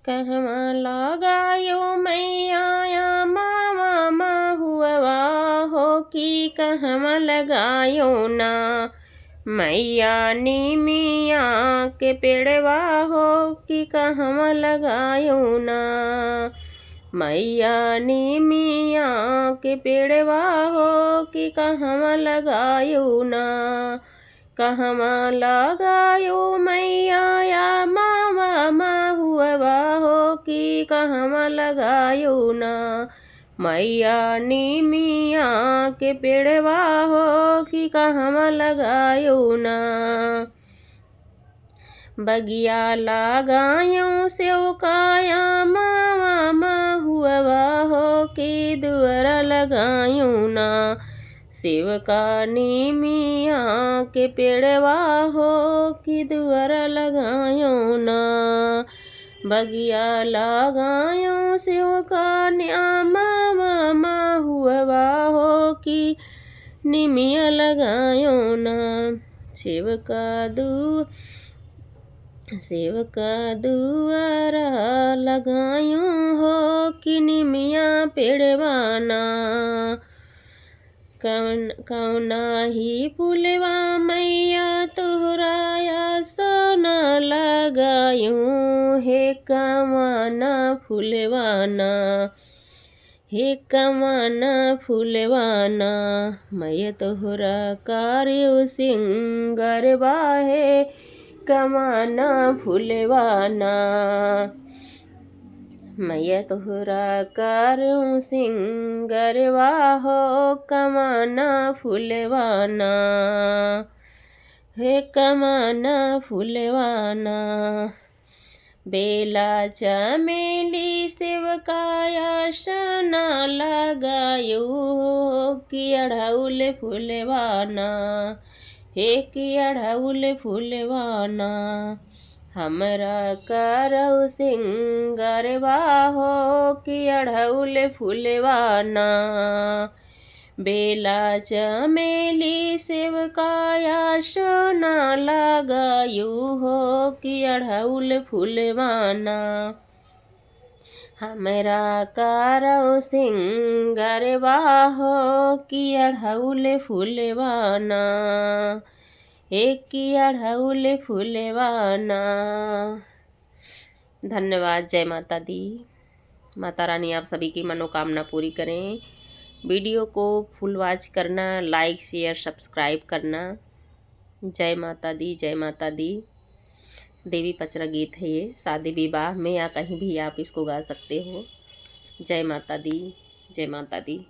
कहवा लगायो मैया या मामा महुआ हो कि कहवा लगायो ना। मैया नीमिया के पेड़वा हो कि कहवा लगायो ना। मैया नीमिया के पेड़वा हो कि कहवा लगायो ना। कहवा लगायो मैया या मामा महुआ हो कि कहवा लगायो ना। मैया नीमिया के पेड़वा हो कि कहवा लगायो ना। बगिया लगायो सेवकाया मामा महुआ हो कि दुअरा लगायो ना। सेवका नीमिया के पेड़वा हो कि दुअरा लगायो ना। बगिया लगायो सेवका मामा महुआ हो कि निमिया लगायो ना। सेवका दुआरा लगायो हो कि निमिया पेड़वा ना। कौना ही फूलवा मैया तोहराया सोना लगायो। हे कमाना फूलवाना हे कमाना फूलवाना। मैया तोहरा कार्यो सिंगरवा है कमाना फूलवाना। मैया तोहरा कार्यो सिंगरवा हो कमाना फूलवाना। हे कमाना फूलवाना। बेला चमेली सेवकाया शना लगायो कि अढ़ौल फूलवाना। हे कि अढ़ौल फूलवाना। हमरा करौ सिंगरवा हो कि अढ़ौल फूलवाना। बेला चमेली सेवकाया शना लगायो हो कि अढ़ौल फूलवाना। हमरा करौ सिंगरवा हो कि अढ़ौल फूलवाना। एक कि अढ़ौल फूलवाना। धन्यवाद। जय माता दी। माता रानी आप सभी की मनोकामना पूरी करें। वीडियो को फुल वॉच करना, लाइक शेयर सब्सक्राइब करना। जय माता दी, जय माता दी। देवी पचरा गीत है ये, शादी विवाह में या कहीं भी आप इसको गा सकते हो। जय माता दी, जय माता दी।